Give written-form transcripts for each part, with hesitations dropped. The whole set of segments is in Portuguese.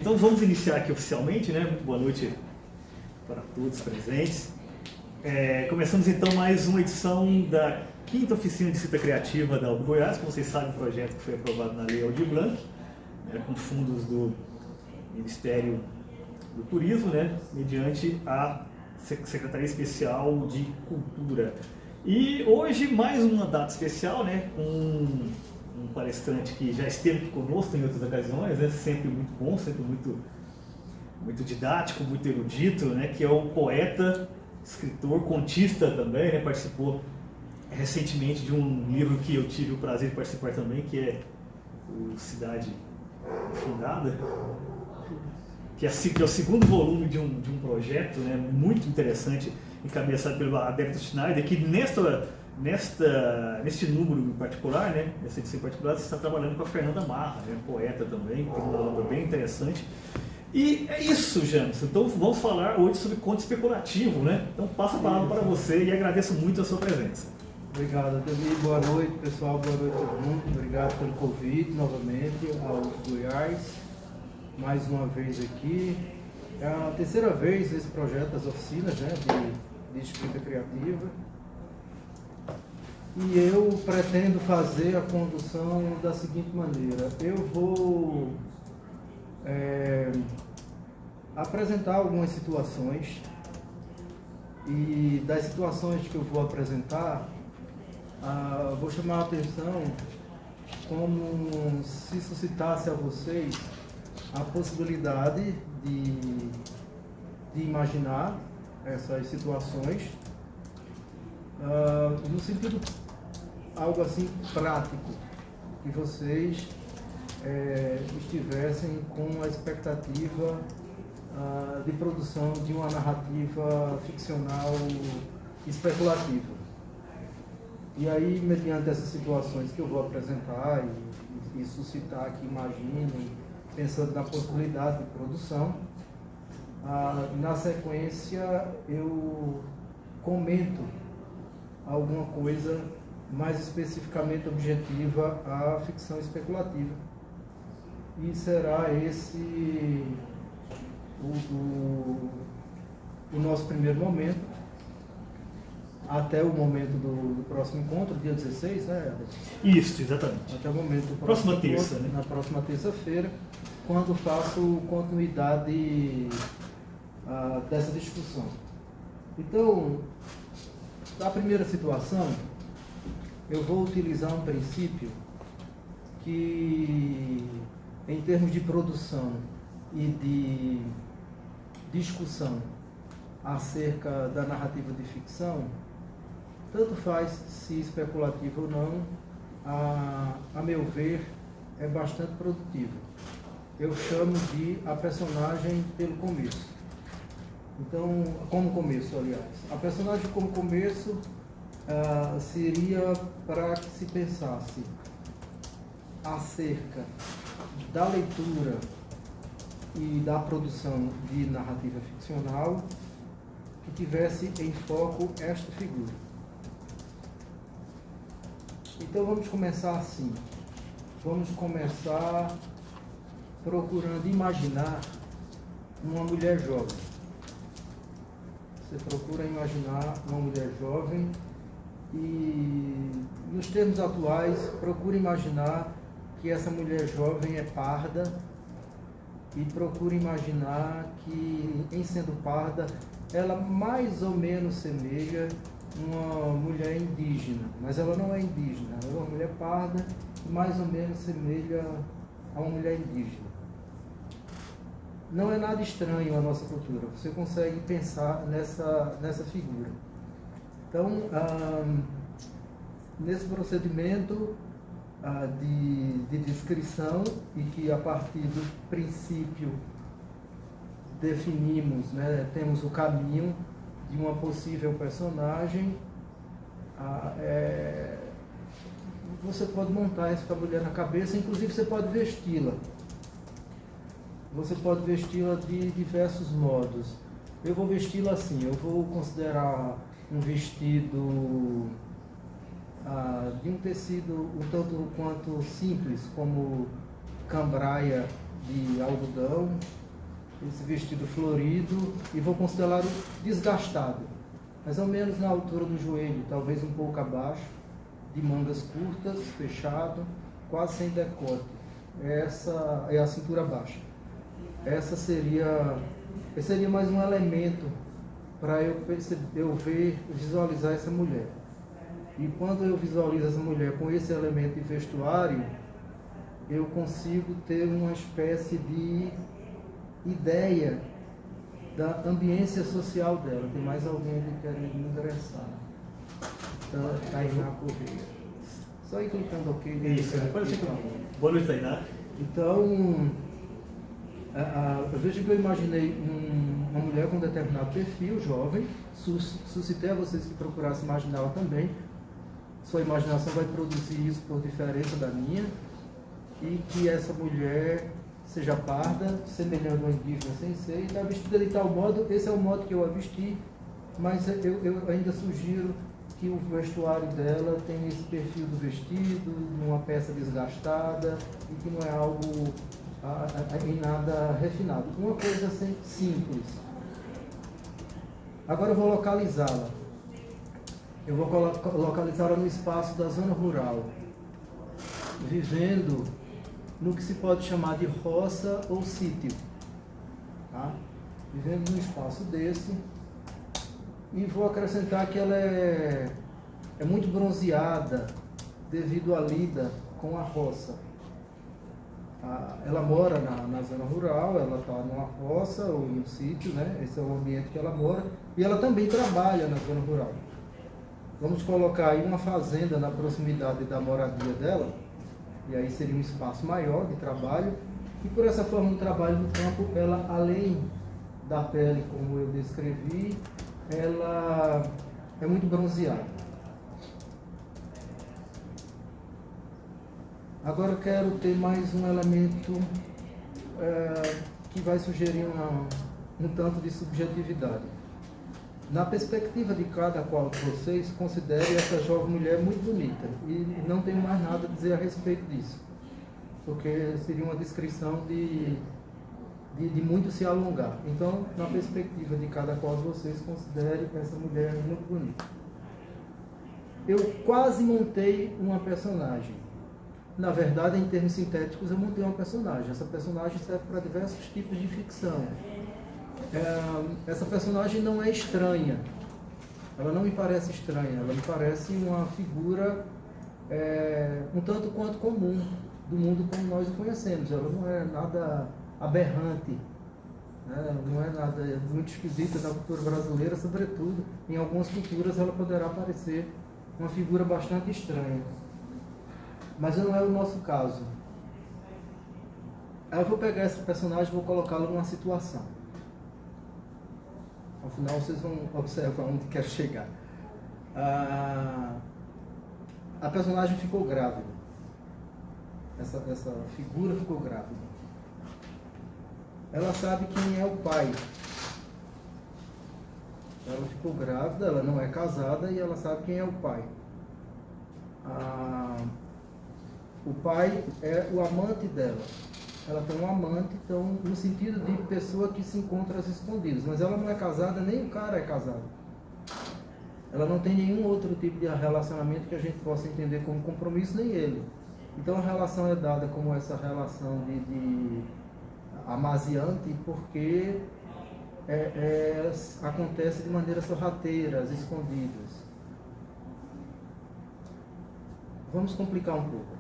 Então vamos iniciar aqui oficialmente, né? Muito boa noite para todos presentes. Começamos então mais uma edição da 5ª Oficina de Escrita Criativa da UB Goiás. Como vocês sabem, um projeto que foi aprovado na Lei Aldir Blanc, com fundos do Ministério do Turismo, né? Mediante a Secretaria Especial de Cultura. E hoje mais uma data especial, né? Com um palestrante que já esteve conosco em outras ocasiões, né? Sempre muito bom, sempre muito didático, muito erudito, né? Que é o poeta, escritor, contista também, né? Participou recentemente de um livro que eu tive o prazer de participar também, que é o Cidade Fundada, que é o segundo volume de um projeto, né? Muito interessante, encabeçado pelo Adalberto Schneider, que neste número em particular, né, nessa edição em particular, você está trabalhando com a Fernanda Marra, né, poeta também, tem uma obra bem interessante. E é isso, James. Então vamos falar hoje sobre conto especulativo, né? Então passo a palavra para você e agradeço muito a sua presença. Obrigado, Ademir. Boa noite, pessoal. Boa noite a todo mundo. Obrigado pelo convite novamente ao Goiás. Mais uma vez aqui. É a terceira vez esse projeto das oficinas, né, de escrita criativa. E eu pretendo fazer a condução da seguinte maneira. Eu vou apresentar algumas situações, e das situações que eu vou apresentar, vou chamar a atenção como se suscitasse a vocês a possibilidade de imaginar essas situações no sentido algo assim prático, que vocês estivessem com a expectativa de produção de uma narrativa ficcional especulativa. E aí, mediante essas situações que eu vou apresentar e suscitar que imaginem, pensando na possibilidade de produção, na sequência eu comento alguma coisa mais especificamente objetiva à ficção especulativa. E será esse o nosso primeiro momento, até o momento do próximo encontro, dia 16, né? Isso, exatamente. Até o momento do próxima terça, né? Na próxima terça-feira, quando faço continuidade dessa discussão. Então, na primeira situação, eu vou utilizar um princípio que, em termos de produção e de discussão acerca da narrativa de ficção, tanto faz se especulativa ou não, a meu ver, é bastante produtivo. Eu chamo de a personagem pelo começo. Então, como começo, aliás. A personagem como começo seria para que se pensasse acerca da leitura e da produção de narrativa ficcional que tivesse em foco esta figura. Então vamos começar assim. Vamos começar procurando imaginar uma mulher jovem. Você procura imaginar uma mulher jovem e, nos termos atuais, procura imaginar que essa mulher jovem é parda e procura imaginar que, em sendo parda, ela mais ou menos semelha uma mulher indígena, mas ela não é indígena, ela é uma mulher parda e mais ou menos semelha a uma mulher indígena. Não é nada estranho à nossa cultura, você consegue pensar nessa figura. Então, nesse procedimento de descrição, e que a partir do princípio definimos, né, temos o caminho de uma possível personagem, você pode montar essa mulher na cabeça, inclusive você pode vesti-la. Você pode vesti-la de diversos modos. Eu vou vesti-la assim, eu vou considerar um vestido de um tecido um tanto quanto simples, como cambraia de algodão, esse vestido florido, e vou considerá-lo desgastado, mais ou menos na altura do joelho, talvez um pouco abaixo, de mangas curtas, fechado, quase sem decote. Essa é a cintura baixa. Esse seria mais um elemento para eu visualizar essa mulher. E quando eu visualizo essa mulher com esse elemento de vestuário, eu consigo ter uma espécie de ideia da ambiência social dela. Tem mais alguém que querendo ingressar. Então, Tainá Correia. Só ir clicando OK. Isso, depois você clica. Boa noite, Tainá. Então, eu vejo que eu imaginei uma mulher com um determinado perfil, jovem. Suscitei a vocês que procurassem imaginá-la também. Sua imaginação vai produzir isso por diferença da minha. E que essa mulher seja parda, semelhante a uma indígena sem ser, e está vestida de tal modo, esse é o modo que eu a vesti, mas eu ainda sugiro que o vestuário dela tem esse perfil do vestido, numa peça desgastada, e que não é algo em nada refinado. Uma coisa assim, simples. Agora eu vou localizá-la. Eu vou localizá-la no espaço da zona rural, vivendo no que se pode chamar de roça ou sítio, tá? Vivendo num espaço desse, e vou acrescentar que ela é muito bronzeada devido à lida com a roça. Ela mora na zona rural, ela está numa roça ou em um sítio, né? Esse é o ambiente que ela mora, e ela também trabalha na zona rural. Vamos colocar aí uma fazenda na proximidade da moradia dela, e aí seria um espaço maior de trabalho, e por essa forma de trabalho no campo, ela, além da pele, como eu descrevi, ela é muito bronzeada. Agora eu quero ter mais um elemento que vai sugerir um tanto de subjetividade. Na perspectiva de cada qual de vocês, considere essa jovem mulher muito bonita. E não tenho mais nada a dizer a respeito disso. Porque seria uma descrição de muito se alongar. Então, na perspectiva de cada qual de vocês, considere essa mulher muito bonita. Eu quase montei uma personagem. Na verdade, em termos sintéticos, eu montei uma personagem. Essa personagem serve para diversos tipos de ficção. Essa personagem não é estranha, ela não me parece estranha, ela me parece uma figura um tanto quanto comum do mundo como nós o conhecemos. Ela não é nada aberrante, né? Não é nada muito esquisita na cultura brasileira, sobretudo em algumas culturas ela poderá parecer uma figura bastante estranha, mas não é o nosso caso. Aí eu vou pegar essa personagem e vou colocá-la numa situação. Ao final vocês vão observar onde quero chegar. A personagem ficou grávida. Essa figura ficou grávida. Ela sabe quem é o pai. Ela ficou grávida, ela não é casada e ela sabe quem é o pai. O pai é o amante dela. Ela tem um amante, então, no sentido de pessoa que se encontra às escondidas. Mas ela não é casada, nem o cara é casado. Ela não tem nenhum outro tipo de relacionamento que a gente possa entender como compromisso, nem ele. Então a relação é dada como essa relação de amaziante, porque acontece de maneira sorrateira, às escondidas. Vamos complicar um pouco.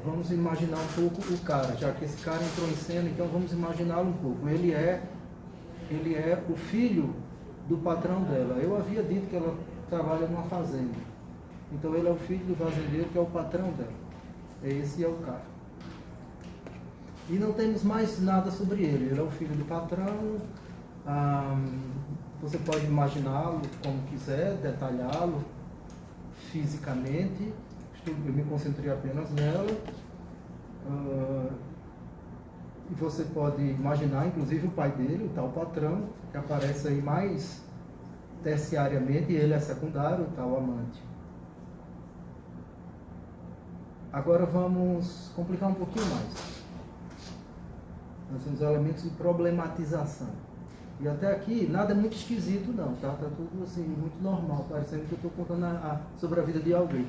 Vamos imaginar um pouco o cara, já que esse cara entrou em cena, então vamos imaginá-lo um pouco. Ele é o filho do patrão dela. Eu havia dito que ela trabalha numa fazenda. Então ele é o filho do fazendeiro, que é o patrão dela. Esse é o cara. E não temos mais nada sobre ele. Ele é o filho do patrão. Você pode imaginá-lo como quiser, detalhá-lo fisicamente. Eu me concentrei apenas nela. E você pode imaginar, inclusive, o pai dele, o tal patrão, que aparece aí mais terciariamente, e ele é secundário, o tal amante. Agora vamos complicar um pouquinho mais. Nós temos elementos de problematização. E até aqui, nada é muito esquisito não, tá? Tá tudo assim, muito normal, parecendo que eu estou contando sobre a vida de alguém.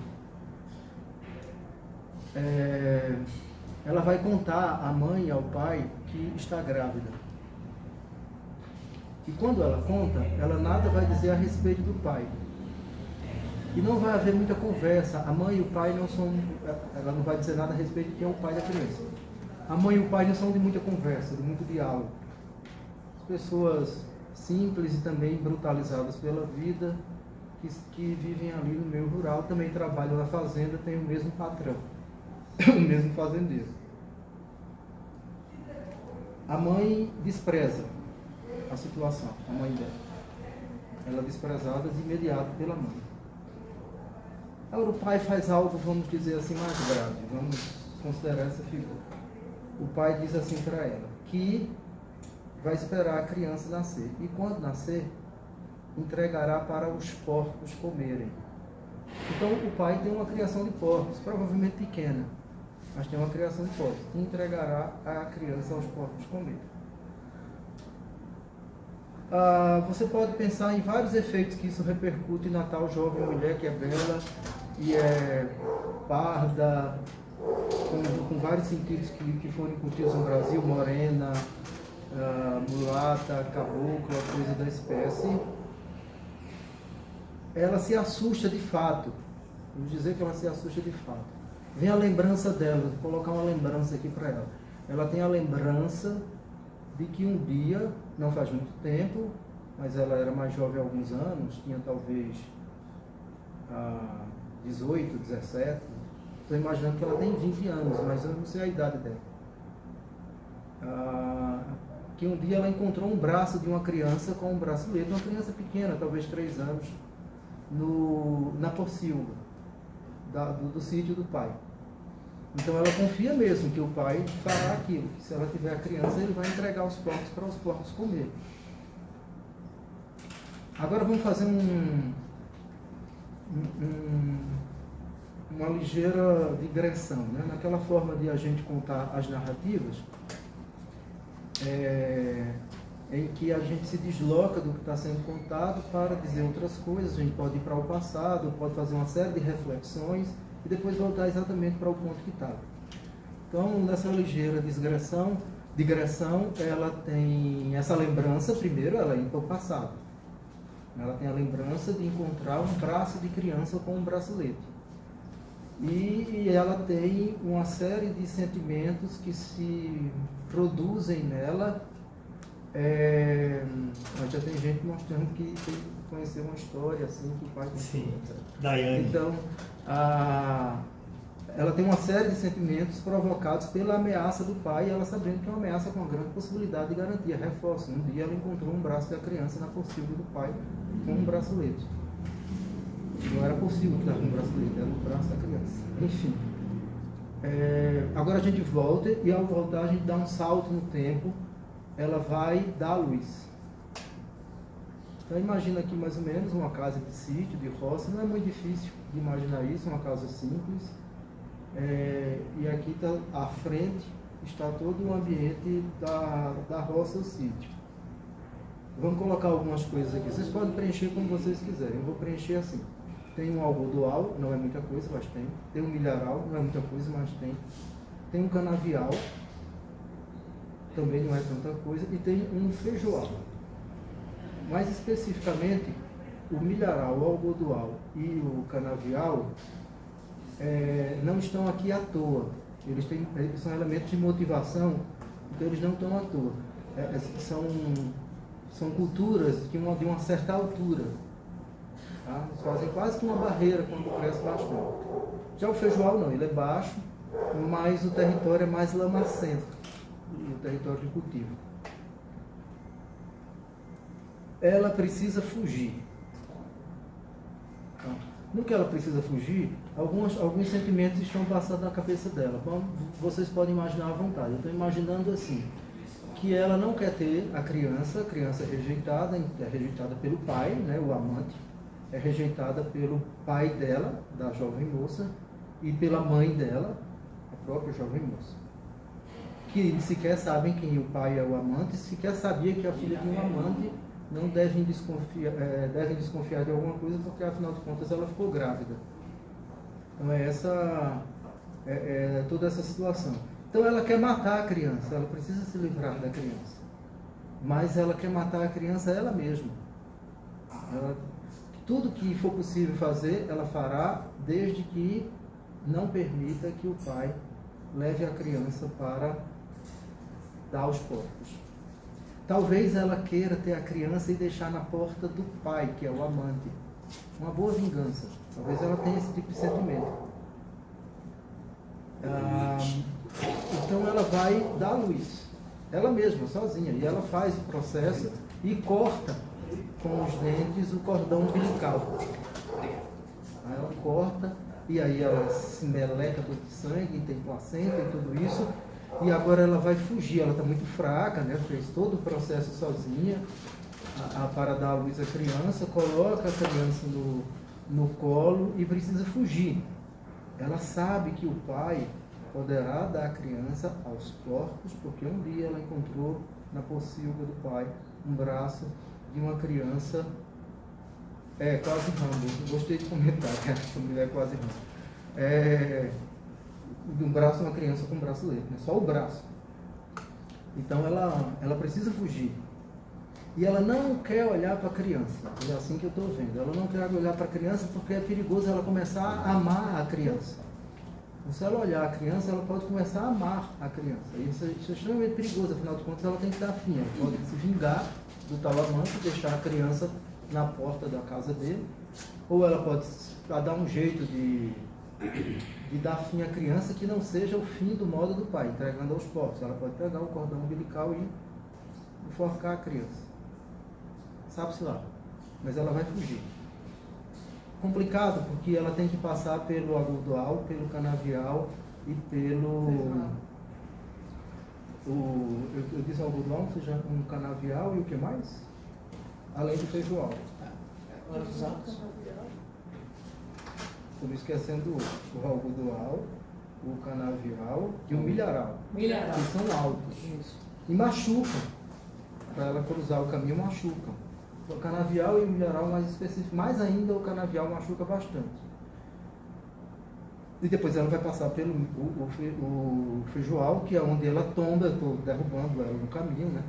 Ela vai contar à mãe e ao pai que está grávida. E quando ela conta, ela nada vai dizer a respeito do pai. E não vai haver muita conversa. A mãe e o pai não são... Ela não vai dizer nada a respeito de quem é o pai da criança. A mãe e o pai não são de muita conversa, de muito diálogo. Pessoas simples e também brutalizadas pela vida, que vivem ali no meio rural, também trabalham na fazenda, têm o mesmo patrão, o mesmo fazendeiro. A mãe despreza a situação, a mãe dela. Ela é desprezada de imediato pela mãe. Agora o pai faz algo, vamos dizer assim, mais grave, vamos considerar essa figura. O pai diz assim para ela, que vai esperar a criança nascer. E quando nascer, entregará para os porcos comerem. Então o pai tem uma criação de porcos, provavelmente pequena, mas tem uma criação de porcos. E entregará a criança aos porcos comerem. Você pode pensar em vários efeitos que isso repercute na tal jovem mulher que é bela e é parda, com vários sentidos que foram incutidos no Brasil, morena, mulata, cabocla, coisa da espécie. Ela se assusta de fato. Vamos dizer que ela se assusta de fato. Vem a lembrança dela, vou colocar uma lembrança aqui para ela. Ela tem a lembrança de que um dia, não faz muito tempo, mas ela era mais jovem há alguns anos, tinha talvez 18, 17. Estou imaginando que ela tem 20 anos, mas eu não sei a idade dela. Que um dia ela encontrou um braço de uma criança com um bracelete, uma criança pequena, talvez 3 anos, na pocilga do sítio do pai. Então ela confia mesmo que o pai fará aquilo, que se ela tiver a criança, ele vai entregar os porcos para os porcos comer. Agora vamos fazer uma ligeira digressão, né? Naquela forma de a gente contar as narrativas, em que a gente se desloca do que está sendo contado para dizer outras coisas. A gente pode ir para o passado, pode fazer uma série de reflexões e depois voltar exatamente para o ponto que estava. Então, nessa ligeira digressão, ela tem essa lembrança. Primeiro, ela ir para o passado. Ela tem a lembrança de encontrar um braço de criança com um bracelete. E ela tem uma série de sentimentos que se produzem nela. Já tem gente mostrando que conheceu uma história assim que o pai conheceu. Sim, Daiane. Então, ela tem uma série de sentimentos provocados pela ameaça do pai, e ela sabendo que é uma ameaça com uma grande possibilidade de garantia. Reforço, um dia ela encontrou um braço da criança na pocilga do pai com um bracelete. Não era possível que estava com um bracelete, era o braço da criança. Enfim. Agora a gente volta, e ao voltar a gente dá um salto no tempo. Ela vai dar à luz. Então imagina aqui mais ou menos uma casa de sítio, de roça. Não é muito difícil de imaginar isso, uma casa simples. E aqui à frente está todo o ambiente da roça ou sítio. Vamos colocar algumas coisas aqui. Vocês podem preencher como vocês quiserem. Eu vou preencher assim. Tem um algodoal, não é muita coisa, mas tem. Tem um milharal, não é muita coisa, mas tem. Tem um canavial, também não é tanta coisa, e tem um feijoal. Mais especificamente, o milharal, o algodoal e o canavial não estão aqui à toa. Eles são elementos de motivação, então eles não estão à toa. São culturas de uma certa altura. Tá? Eles fazem quase que uma barreira quando cresce bastante. Já o feijoal não, ele é baixo, mas o território é mais lamacento. E o território de cultivo. Ela precisa fugir. No que ela precisa fugir, alguns sentimentos estão passando na cabeça dela. Bom, vocês podem imaginar à vontade. Eu estou imaginando assim, que ela não quer ter a criança é rejeitada pelo pai, né, o amante, é rejeitada pelo pai dela, da jovem moça, e pela mãe dela, a própria jovem moça. que sequer sabem quem o pai é o amante, sequer sabia que a filha tinha um amante, não devem desconfiar de alguma coisa, porque afinal de contas ela ficou grávida. Então é toda essa situação. Então ela quer matar a criança, ela precisa se livrar da criança, mas ela quer matar a criança ela mesma. Tudo que for possível fazer, ela fará, desde que não permita que o pai leve a criança para dar aos porcos. Talvez ela queira ter a criança e deixar na porta do pai, que é o amante. Uma boa vingança. Talvez ela tenha esse tipo de sentimento. Então ela vai dar à luz, ela mesma, sozinha. E ela faz o processo e corta com os dentes o cordão umbilical. Aí ela corta e aí ela se meleca todo de sangue, tem placenta e tudo isso. E agora ela vai fugir, ela está muito fraca, né? Fez todo o processo sozinha para dar à luz à criança, coloca a criança no colo e precisa fugir. Ela sabe que o pai poderá dar a criança aos porcos, porque um dia ela encontrou na pocilga do pai um braço de uma criança, quase Rambo, gostei de comentar, essa mulher é quase Rambo. De um braço, uma criança com um bracelete, né? Só o braço. Então ela precisa fugir. E ela não quer olhar para a criança, é assim que eu estou vendo. Ela não quer olhar para a criança porque é perigoso ela começar a amar a criança. Então, se ela olhar a criança, ela pode começar a amar a criança. Isso é extremamente perigoso, afinal de contas ela tem que dar fim. Ela pode se vingar do tal amante, deixar a criança na porta da casa dele, ou ela pode dar um jeito de dar fim à criança que não seja o fim do modo do pai, entregando aos porcos. Ela pode pegar o cordão umbilical e enforcar a criança. Sabe-se lá. Mas ela vai fugir. Complicado, porque ela tem que passar pelo agudoal, pelo canavial e pelo... Eu disse agudoal, um canavial e o que mais? Além do feijoal. Estou esquecendo o agudoal, o canavial e o milharal. Que são altos. Isso. E machucam. Para ela cruzar o caminho, machucam. O canavial e o milharal mais específico. Mais ainda, o canavial machuca bastante. E depois ela vai passar pelo o feijoal, que é onde ela tomba. Eu estou derrubando ela no caminho, né?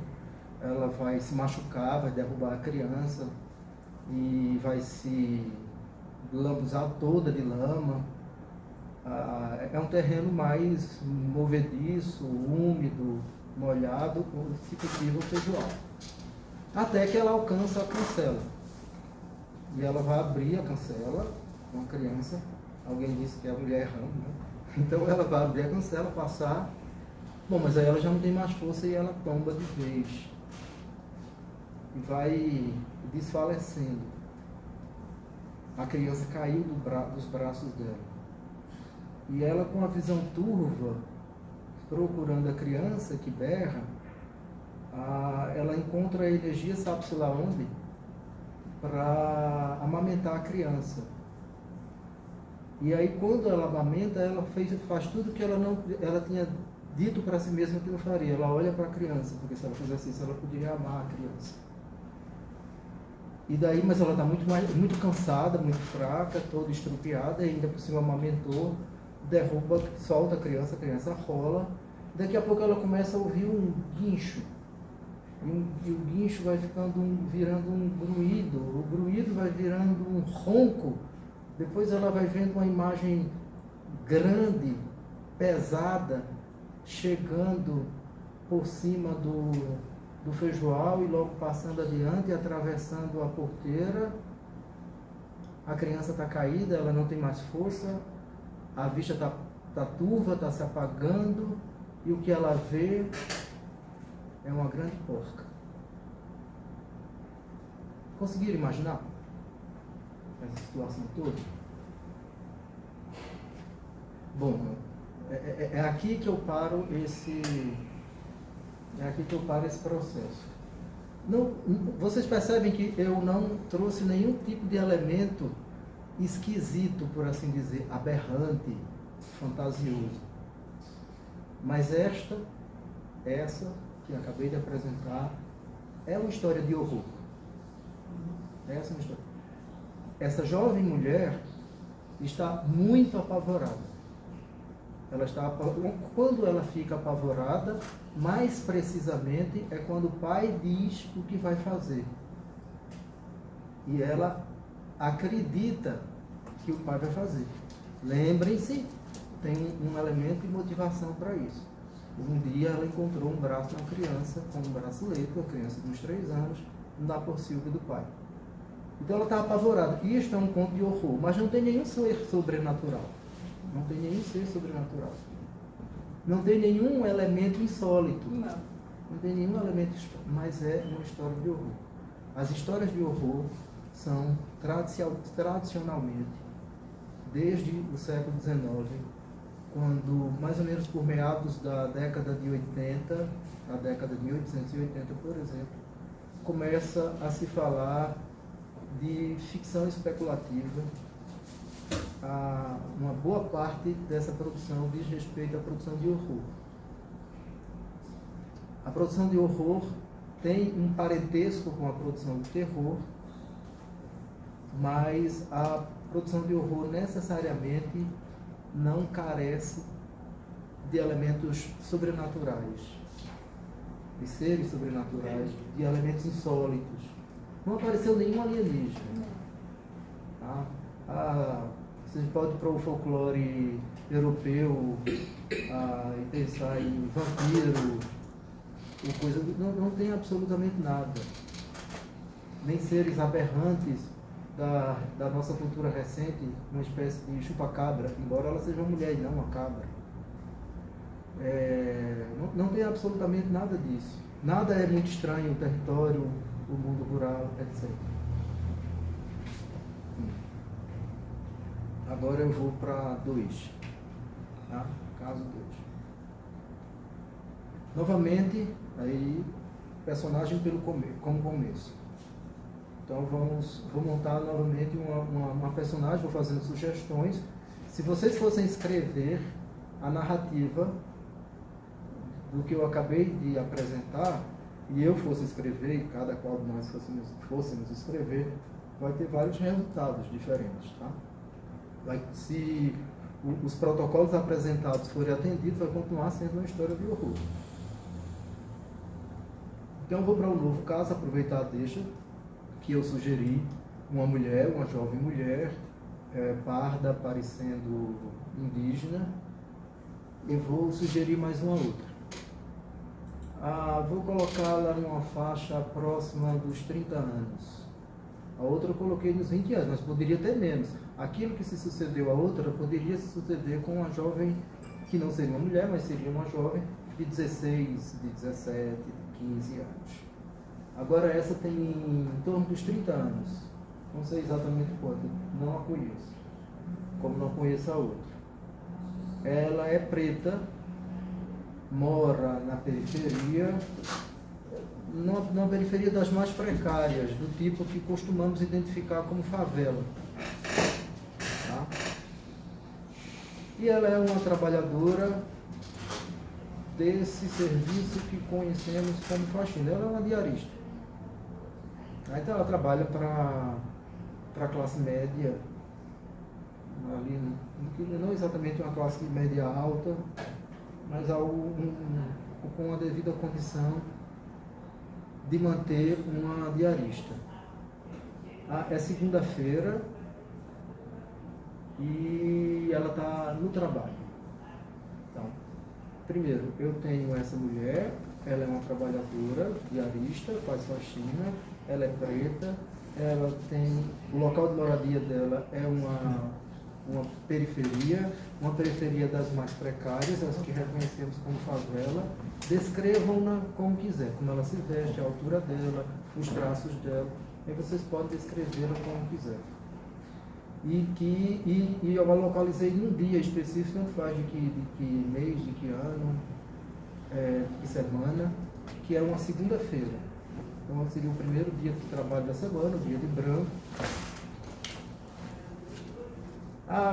Ela vai se machucar, vai derrubar a criança e vai se lambuzar toda de lama. É um terreno mais movediço, úmido, molhado, se possível feijoal. Até que ela alcança a cancela. E ela vai abrir a cancela com a criança. Alguém disse que é a mulher errando, né? Então ela vai abrir a cancela, passar. Bom, mas aí ela já não tem mais força e ela tomba de vez. E vai desfalecendo. A criança caiu dos braços dela. E ela, com a visão turva, procurando a criança que berra, ela encontra a energia, sabe-se lá onde, para amamentar a criança. E aí, quando ela amamenta, ela faz tudo que ela tinha dito para si mesma que não faria. Ela olha para a criança, porque se ela fizesse isso, ela poderia amar a criança. E daí, mas ela está muito cansada, muito fraca, toda estrupiada, e ainda por cima amamentou, derruba, solta a criança rola. Daqui a pouco ela começa a ouvir um guincho. E o guincho vai virando um gruído, o gruído vai virando um ronco. Depois ela vai vendo uma imagem grande, pesada, chegando por cima do feijoal e logo passando adiante, atravessando a porteira. A criança está caída, ela não tem mais força, a vista está turva, está se apagando, e o que ela vê é uma grande porca. Conseguiram imaginar essa situação toda? Bom, é aqui que eu paro esse processo. Vocês percebem que eu não trouxe nenhum tipo de elemento esquisito, por assim dizer, aberrante, fantasioso. Mas esta essa que acabei de apresentar é uma história de horror. Essa é uma história. Essa jovem mulher está muito apavorada. Quando ela fica apavorada, mais precisamente é quando o pai diz o que vai fazer. E ela acredita que o pai vai fazer. Lembrem-se, tem um elemento de motivação para isso. Um dia ela encontrou um braço de uma criança com um bracelete, uma criança de uns 3 anos, na porcilga do pai. Então ela está apavorada. E isto é um conto de horror, mas não tem nenhum ser sobrenatural. Não tem nenhum ser sobrenatural. Não tem nenhum elemento insólito. Não tem nenhum elemento, mas é uma história de horror. As histórias de horror são tradicionalmente, desde o século XIX, quando mais ou menos por meados da década de 80, a década de 1880, por exemplo, começa a se falar de ficção especulativa. Uma boa parte dessa produção diz respeito à produção de horror. A produção de horror tem um parentesco com a produção de terror, mas a produção de horror necessariamente não carece de elementos sobrenaturais, de seres sobrenaturais, de elementos insólitos. Não apareceu nenhum alienígena. Tá? Você pode ir para o folclore europeu e pensar em vampiro, ou coisa, não tem absolutamente nada. Nem seres aberrantes da nossa cultura recente, uma espécie de chupa-cabra, embora ela seja uma mulher e não uma cabra. Não tem absolutamente nada disso. Nada é muito estranho, o território, o mundo rural, etc. Agora eu vou para 2. Tá? Caso 2. Novamente, aí, personagem como começo. Então vou montar novamente uma personagem, vou fazendo sugestões. Se vocês fossem escrever a narrativa do que eu acabei de apresentar, e eu fosse escrever, e cada qual de nós fôssemos escrever, vai ter vários resultados diferentes, tá? Se os protocolos apresentados forem atendidos, vai continuar sendo uma história de horror. Então eu vou para um novo caso, aproveitar a deixa que eu sugeri, uma jovem mulher, parda, parecendo indígena. Eu vou sugerir mais uma outra. Vou colocá-la numa faixa próxima dos 30 anos. A outra eu coloquei nos 20 anos, mas poderia ter menos. Aquilo que se sucedeu à outra poderia se suceder com uma jovem que não seria uma mulher, mas seria uma jovem de 16, de 17, de 15 anos. Agora essa tem em torno dos 30 anos. Não sei exatamente quanto, não a conheço. Como não conheço a outra. Ela é preta, mora na periferia, na periferia das mais precárias, do tipo que costumamos identificar como favela. Tá? E ela é uma trabalhadora desse serviço que conhecemos como faxina. Ela é uma diarista. Então ela trabalha para a classe média, ali, não exatamente uma classe média alta, mas com a devida condição de manter uma diarista. É segunda-feira e ela está no trabalho. Então, primeiro, eu tenho essa mulher, ela é uma trabalhadora, diarista, faz faxina, ela é preta, ela tem, o local de moradia dela é uma periferia das mais precárias, as que reconhecemos como favela. Descrevam-na como quiser, como ela se veste, a altura dela, os traços dela, aí vocês podem descrevê-la como quiser. E eu a localizei num dia específico, não faz de que mês, de que ano, de que semana, que é uma segunda-feira. Então seria o primeiro dia de trabalho da semana, o dia de branco.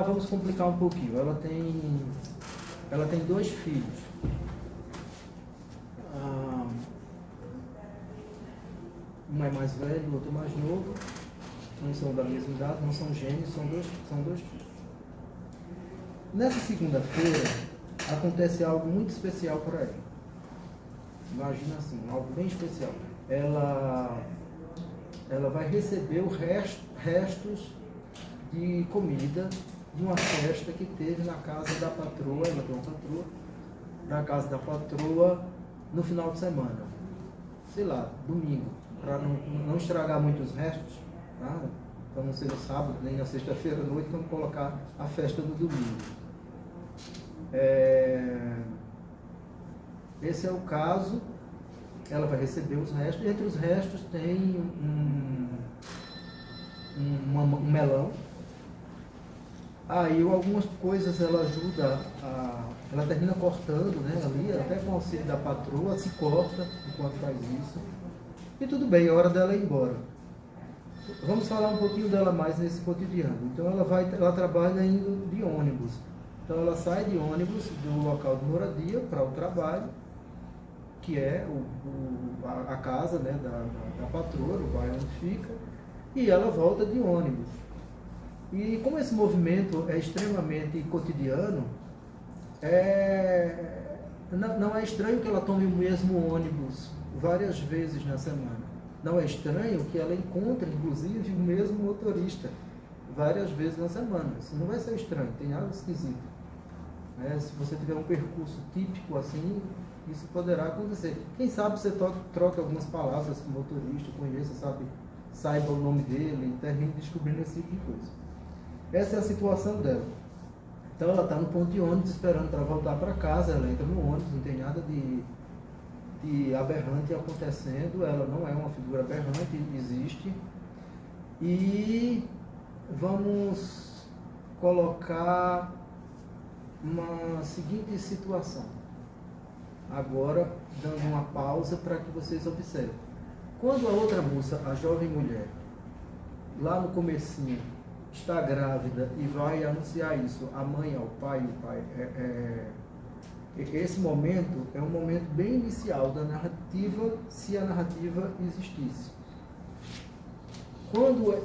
Vamos complicar um pouquinho. Ela tem 2 filhos. Um é mais velho, o outro mais novo. Não são da mesma idade, não são gêmeos, são dois filhos. Nessa segunda-feira, acontece algo muito especial para ela. Imagina assim, algo bem especial. Ela vai receber os restos de comida de uma festa que teve na casa da patroa, ela tem uma patroa, na casa da patroa no final de semana. Sei lá, domingo, para não estragar muito os restos, tá? Para não ser no sábado, nem na sexta-feira à noite, vamos colocar a festa no domingo. Esse é o caso. Ela vai receber os restos. Entre os restos tem um melão. Aí algumas coisas ela ajuda ela termina cortando, né? Ali, até com o auxílio da patroa, se corta enquanto faz isso. E tudo bem, é hora dela ir embora. Vamos falar um pouquinho dela mais nesse cotidiano. Então ela trabalha indo de ônibus. Então ela sai de ônibus do local de moradia para o trabalho, que é a casa, né, da patroa, o bairro onde fica, e ela volta de ônibus. E como esse movimento é extremamente cotidiano, não é estranho que ela tome o mesmo ônibus várias vezes na semana. Não é estranho que ela encontre, inclusive, o mesmo motorista várias vezes na semana. Isso não vai ser estranho, tem nada esquisito. Se você tiver um percurso típico assim, isso poderá acontecer. Quem sabe você troca algumas palavras com o motorista, conheça, saiba o nome dele, e termine descobrindo esse tipo de coisa. Essa é a situação dela. Então ela está no ponto de ônibus esperando para voltar para casa, ela entra no ônibus, não tem nada de aberrante acontecendo, ela não é uma figura aberrante, existe. E vamos colocar uma seguinte situação. Agora, dando uma pausa para que vocês observem. Quando a outra moça, a jovem mulher, lá no comecinho, está grávida e vai anunciar isso à mãe, ao pai, o pai, esse momento é um momento bem inicial da narrativa, se a narrativa existisse.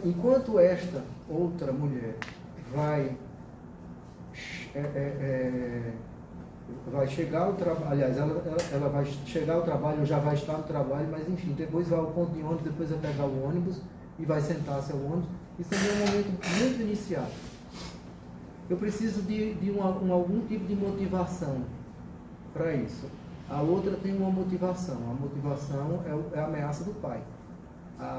Enquanto esta outra mulher vai chegar ao trabalho, aliás, ela vai chegar ao trabalho, ou já vai estar no trabalho, mas enfim, depois vai ao ponto de ônibus, depois vai pegar o ônibus e vai sentar-se ao ônibus. Isso também é um momento muito inicial. Eu preciso de algum tipo de motivação para isso. A outra tem uma motivação. A motivação é a ameaça do pai.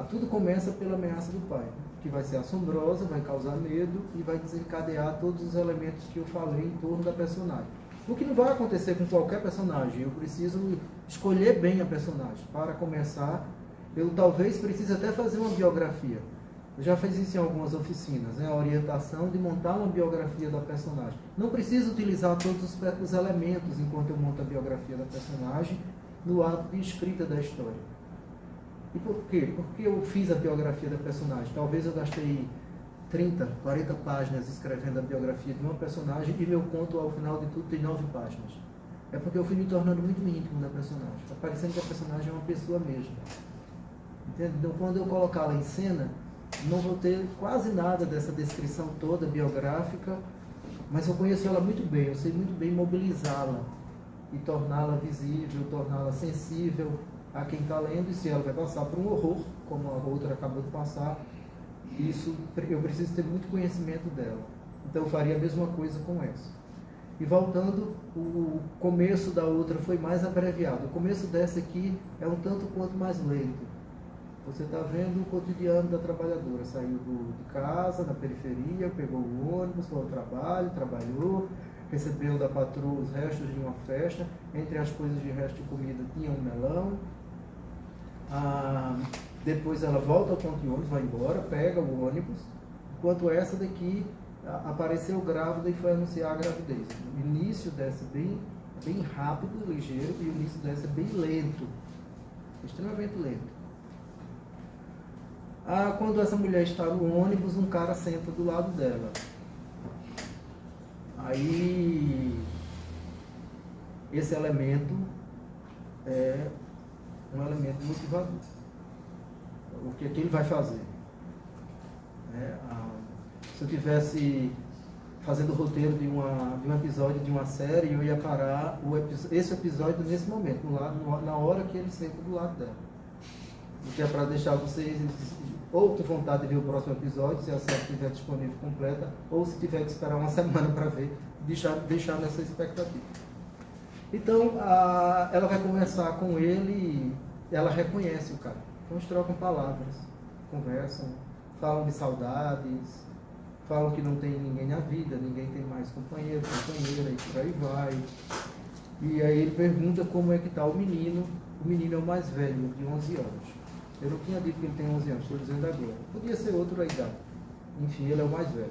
Tudo começa pela ameaça do pai, que vai ser assombrosa, vai causar medo e vai desencadear todos os elementos que eu falei em torno da personagem. O que não vai acontecer com qualquer personagem. Eu preciso escolher bem a personagem. Para começar, eu talvez precise até fazer uma biografia. Eu já fiz isso em algumas oficinas, né? A orientação de montar uma biografia da personagem. Não preciso utilizar todos os elementos enquanto eu monto a biografia da personagem no ato de escrita da história. E por quê? Porque eu fiz a biografia da personagem. Talvez eu gastei 30, 40 páginas escrevendo a biografia de uma personagem e meu conto, ao final de tudo, tem 9 páginas. É porque eu fui me tornando muito íntimo da personagem. Está parecendo que a personagem é uma pessoa mesmo. Entende? Então, quando eu colocá-la em cena, não vou ter quase nada dessa descrição toda biográfica, mas eu conheço ela muito bem, eu sei muito bem mobilizá-la e torná-la visível, torná-la sensível a quem está lendo, e se ela vai passar por um horror, como a outra acabou de passar, isso eu preciso ter muito conhecimento dela. Então eu faria a mesma coisa com essa. E voltando, o começo da outra foi mais abreviado. O começo dessa aqui é um tanto quanto mais lento. Você está vendo o cotidiano da trabalhadora. Saiu de casa, na periferia, pegou o ônibus, foi ao trabalho, trabalhou, recebeu da patroa os restos de uma festa. Entre as coisas de resto de comida tinha um melão. Depois ela volta ao ponto de ônibus, vai embora, pega o ônibus. Enquanto essa daqui apareceu grávida e foi anunciar a gravidez. O início dessa é bem rápido, ligeiro, e o início dessa é bem lento, extremamente lento. Quando essa mulher está no ônibus, um cara senta do lado dela. Aí, esse elemento é um elemento motivador. o que é que ele vai fazer. Se eu tivesse fazendo o roteiro de um episódio de uma série, eu ia parar esse episódio nesse momento, na hora que ele senta do lado dela. O que é para deixar vocês ou com vontade de ver o próximo episódio, se a série estiver disponível completa, ou se tiver que esperar uma semana para ver, deixar nessa expectativa. Então, ela vai conversar com ele e ela reconhece o cara. Então, eles trocam palavras, conversam, falam de saudades, falam que não tem ninguém na vida, ninguém tem mais companheiro, companheira, e por aí vai. E aí ele pergunta como é que está o menino. O menino é o mais velho, de 11 anos. Eu não tinha dito que ele tem 11 anos, estou dizendo agora. Podia ser outro a idade. Enfim, ele é o mais velho.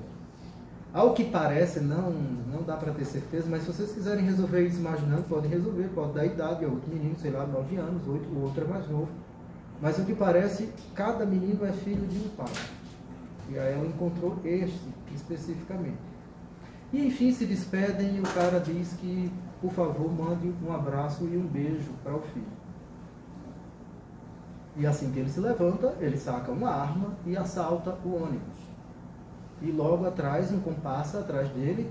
Ao que parece, não dá para ter certeza, mas se vocês quiserem resolver isso imaginando, podem resolver, pode dar idade, é outro menino, sei lá, 9 anos, 8, o outro é mais novo. Mas o que parece, cada menino é filho de um pai. E aí ela encontrou este, especificamente. E enfim, se despedem e o cara diz que, por favor, mande um abraço e um beijo para o filho. E assim que ele se levanta, ele saca uma arma e assalta o ônibus. E logo atrás, um comparsa atrás dele,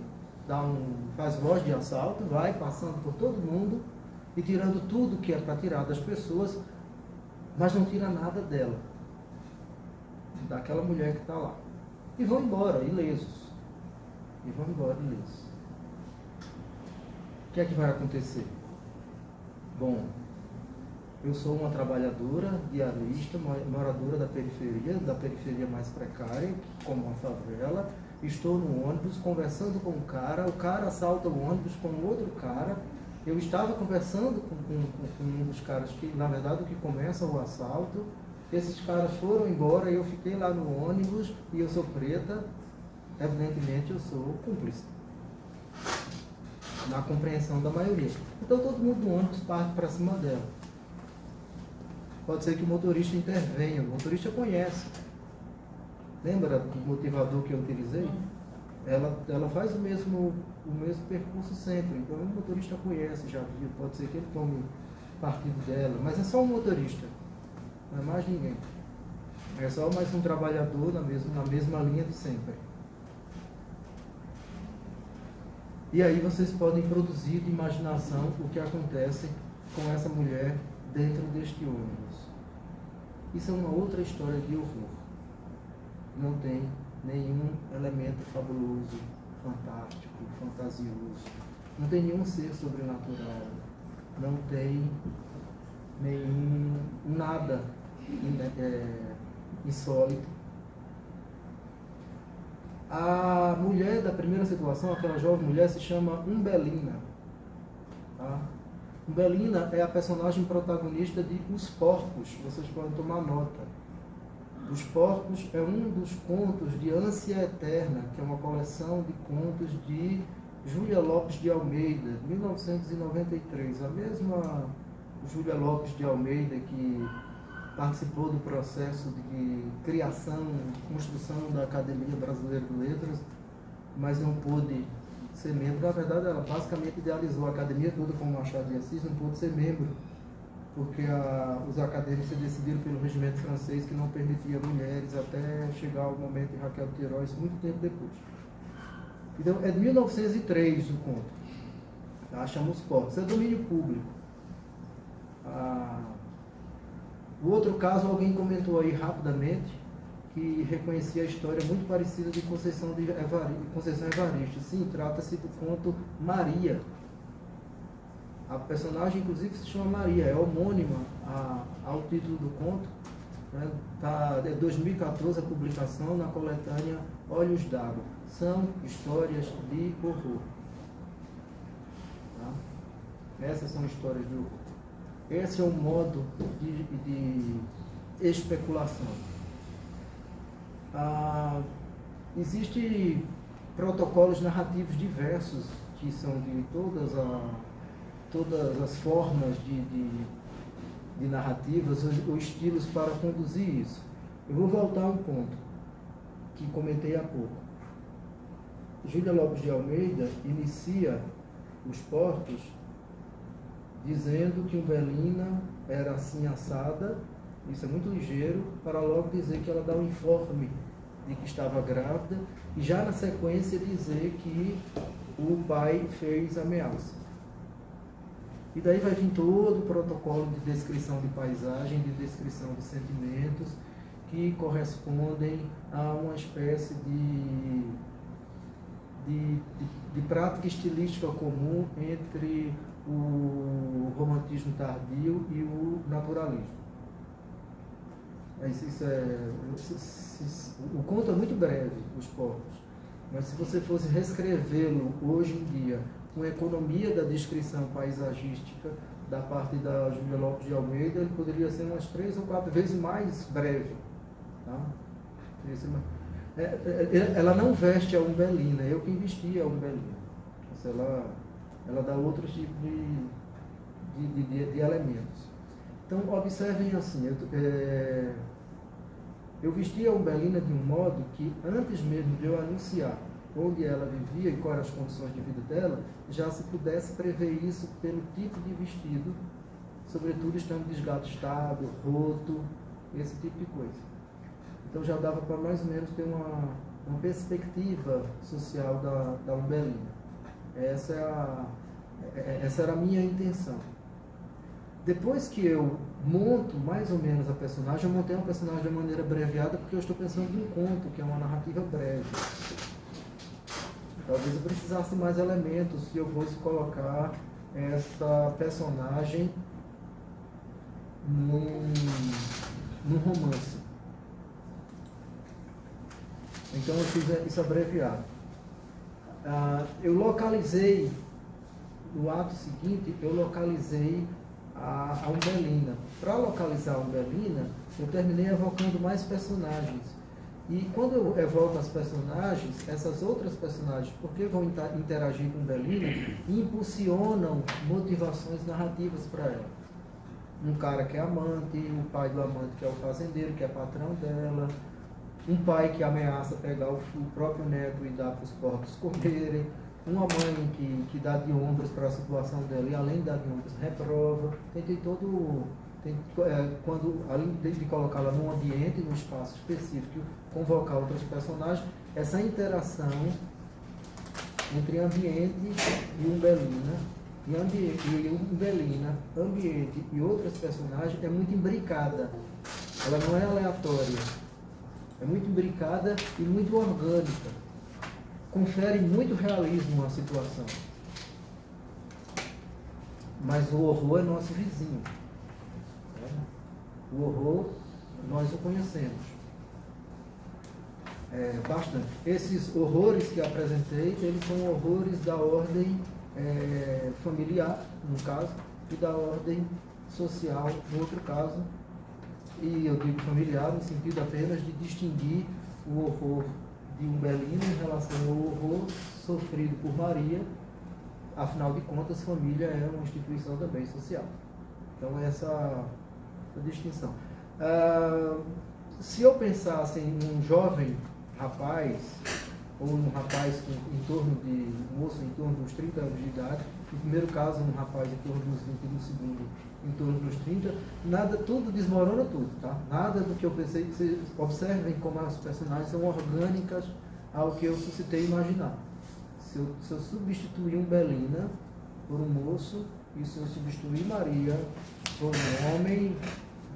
faz voz de assalto, vai passando por todo mundo e tirando tudo que é para tirar das pessoas, mas não tira nada dela, daquela mulher que está lá. E vão embora, ilesos. O que é que vai acontecer? Bom, eu sou uma trabalhadora, diarista, moradora da periferia mais precária, como uma favela. Estou no ônibus conversando com o cara assalta o ônibus com outro cara. Eu estava conversando com um dos caras que, na verdade, o que começa o assalto. Esses caras foram embora e eu fiquei lá no ônibus e eu sou preta. Evidentemente, eu sou cúmplice. Na compreensão da maioria. Então, todo mundo do ônibus parte para cima dela. Pode ser que o motorista intervenha, o motorista conhece. Lembra do motivador que eu utilizei? Ela faz o mesmo percurso sempre, então o motorista conhece, já viu, pode ser que ele tome partido dela, mas é só um motorista, não é mais ninguém. É só mais um trabalhador na mesma linha de sempre. E aí vocês podem produzir de imaginação o que acontece com essa mulher dentro deste ônibus. Isso é uma outra história de horror. Não tem nenhum elemento fabuloso, fantástico, fantasioso. Não tem nenhum ser sobrenatural. Não tem nenhum nada insólito. A mulher da primeira situação, aquela jovem mulher, se chama Umbelina. Tá? Umbelina é a personagem protagonista de Os Porcos, vocês podem tomar nota. Os Porcos é um dos contos de Ânsia Eterna, que é uma coleção de contos de Júlia Lopes de Almeida, 1993. A mesma Júlia Lopes de Almeida que participou do processo de criação, construção da Academia Brasileira de Letras, mas não pôde ser membro. Na verdade, ela basicamente idealizou a academia toda com Machado de Assis, não pôde ser membro, porque os acadêmicos se decidiram pelo regimento francês que não permitia mulheres até chegar ao momento de Raquel de Queiroz, muito tempo depois. Então, é de 1903 o conto. Tá? Chama Os Porcos. É domínio público. O outro caso, alguém comentou aí rapidamente, que reconhecia a história muito parecida de Conceição Evaristo. Sim, trata-se do conto Maria. A personagem, inclusive, se chama Maria, é homônima ao título do conto. Né? É 2014 a publicação na coletânea Olhos d'Água. São histórias de horror. Tá? Essas são histórias de horror. Esse é um modo de especulação. Existem protocolos narrativos diversos que são de todas as formas de narrativas ou estilos para conduzir isso. Eu vou voltar a um ponto que comentei há pouco. Júlia Lopes de Almeida inicia Os Porcos dizendo que Umbelina era assim assada Isso é muito ligeiro, para logo dizer que ela dá um informe de que estava grávida e já na sequência dizer que o pai fez ameaça. E daí vai vir todo o protocolo de descrição de paisagem, de descrição de sentimentos, que correspondem a uma espécie de prática estilística comum entre o romantismo tardio e o naturalismo. O conto é muito breve, os povos, mas se você fosse reescrevê-lo hoje em dia, com a economia da descrição paisagística da parte da Júlia Lopes de Almeida, ele poderia ser umas 3 ou 4 vezes mais breve. Tá? Ela não veste a umbelina, eu que investi a umbelina. Ela dá outros tipos de elementos. Então, observem assim, eu vesti a umbelina de um modo que, antes mesmo de eu anunciar onde ela vivia e quais eram as condições de vida dela, já se pudesse prever isso pelo tipo de vestido, sobretudo estando desgastado, roto, esse tipo de coisa. Então já dava para mais ou menos ter uma perspectiva social da umbelina. Essa era a minha intenção. Depois que eu monto mais ou menos a personagem, eu montei uma personagem de maneira abreviada porque eu estou pensando num conto, que é uma narrativa breve. Talvez eu precisasse mais elementos se eu fosse colocar essa personagem num romance. Então eu fiz isso abreviado. Eu localizei, no ato seguinte, eu localizei a umbelina. Para localizar a umbelina, eu terminei evocando mais personagens. E quando eu evoco as personagens, essas outras personagens, porque vão interagir com Umbelina, impulsionam motivações narrativas para ela. Um cara que é amante, o pai do amante que é o fazendeiro, que é patrão dela, um pai que ameaça pegar o próprio neto e dar para os porcos comerem, uma mãe que dá de ombros para a situação dela e, além de dar de ombros, reprova. Quando, além de colocá-la num ambiente, num espaço específico, convocar outros personagens, essa interação entre ambiente e umbelina, ambiente e outras personagens é muito imbricada. Ela não é aleatória. É muito imbricada e muito orgânica. Confere muito realismo à situação. Mas o horror é nosso vizinho. O horror, nós o conhecemos bastante. Esses horrores que apresentei, eles são horrores da ordem familiar, no caso, e da ordem social, no outro caso. E eu digo familiar no sentido apenas de distinguir o horror de Umbelina em relação ao horror sofrido por Maria. Afinal de contas, família é uma instituição também social. Então, essa distinção. Se eu pensasse em um jovem rapaz, ou um rapaz um moço em torno dos 30 anos de idade, no primeiro caso um rapaz em torno dos 20 e no segundo em torno dos 30, tudo desmorona tudo, tá? Nada do que eu pensei, vocês observem como as personagens são orgânicas ao que eu suscitei imaginar. Se eu substituir Umbelina por um moço, e se eu substituir Maria por um homem,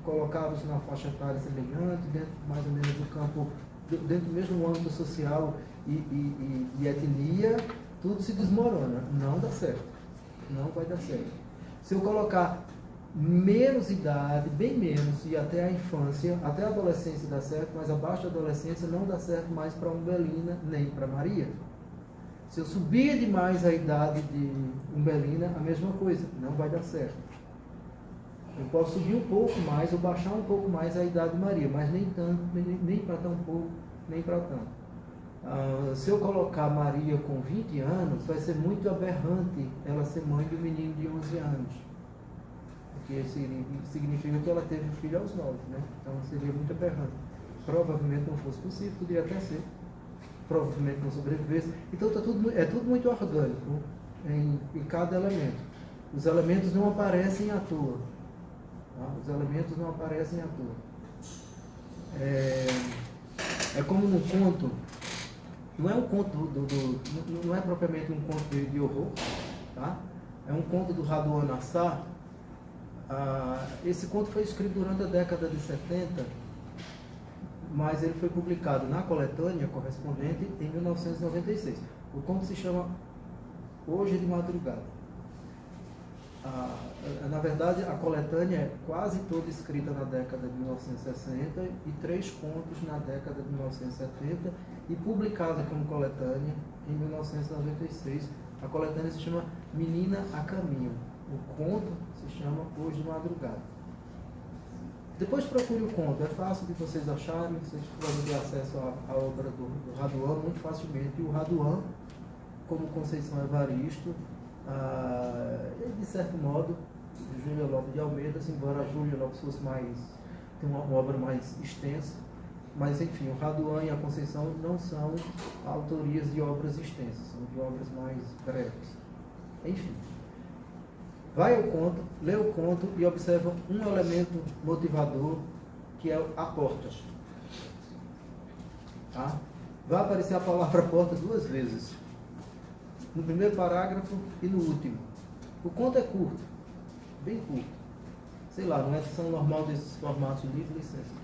colocá-los na faixa etária semelhante, dentro mais ou menos do campo, dentro mesmo do âmbito social e etnia, tudo se desmorona. Não dá certo. Não vai dar certo. Se eu colocar menos idade, bem menos, e até a infância, até a adolescência dá certo, mas abaixo da adolescência não dá certo mais para Umbelina nem para Maria. Se eu subir demais a idade de Umbelina, a mesma coisa, não vai dar certo. Eu posso subir um pouco mais ou baixar um pouco mais a idade de Maria, mas nem tanto, nem para tão pouco, nem para tanto. Se eu colocar Maria com 20 anos, vai ser muito aberrante ela ser mãe de um menino de 11 anos. Porque significa que ela teve um filho aos 9, né? Então seria muito aberrante. Provavelmente não fosse possível, poderia até ser. Provavelmente não sobrevivesse. Então é tudo muito orgânico em cada elemento. Os elementos não aparecem à toa. Tá? Os elementos não aparecem à toa. É como no conto, não é um conto não é propriamente um conto de horror, tá? É um conto do Raduan Assar. Esse conto foi escrito durante a década de 70, mas ele foi publicado na coletânea correspondente em 1996. O conto se chama Hoje de Madrugada. Na verdade, a coletânea é quase toda escrita na década de 1960 e 3 contos na década de 1970 e publicada como coletânea em 1996. A coletânea se chama Menina a Caminho. O conto se chama Hoje de Madrugada. Depois procure o conto, é fácil de vocês acharem, vocês podem ter acesso à obra do Raduan muito facilmente. E o Raduan, como Conceição Evaristo, de certo modo, Júlia Lopes de Almeida, embora a Júlia Lopes fosse tem uma obra mais extensa, mas enfim, o Raduan e a Conceição não são autorias de obras extensas, são de obras mais breves. Enfim, vai ao conto, lê o conto e observa um elemento motivador, que é a porta. Tá? Vai aparecer a palavra porta 2 vezes. No primeiro parágrafo e no último. O conto é curto, bem curto. Sei lá, não é edição normal desses formatos de livro, licença.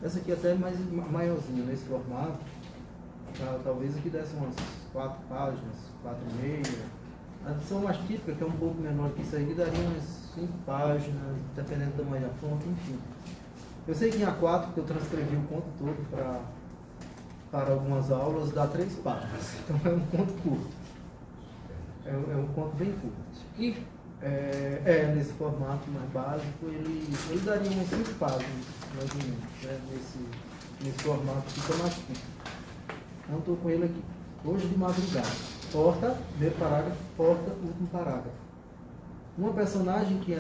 Essa aqui até é mais maiorzinha nesse formato. Talvez aqui desse umas 4 páginas, 4,5. A edição mais típica, que é um pouco menor que isso aí, daria umas 5 páginas, dependendo do tamanho da fonte, enfim. Eu sei que em A4, porque eu transcrevi o conto todo para algumas aulas, dá 3 páginas. Então é um conto curto. É um conto bem curto. E nesse formato mais básico, ele daria umas 5 páginas, mais ou menos, né? Nesse formato que fica mais curto. Então estou com ele aqui. Hoje de madrugada. Porta, primeiro parágrafo, porta, último parágrafo. Uma personagem que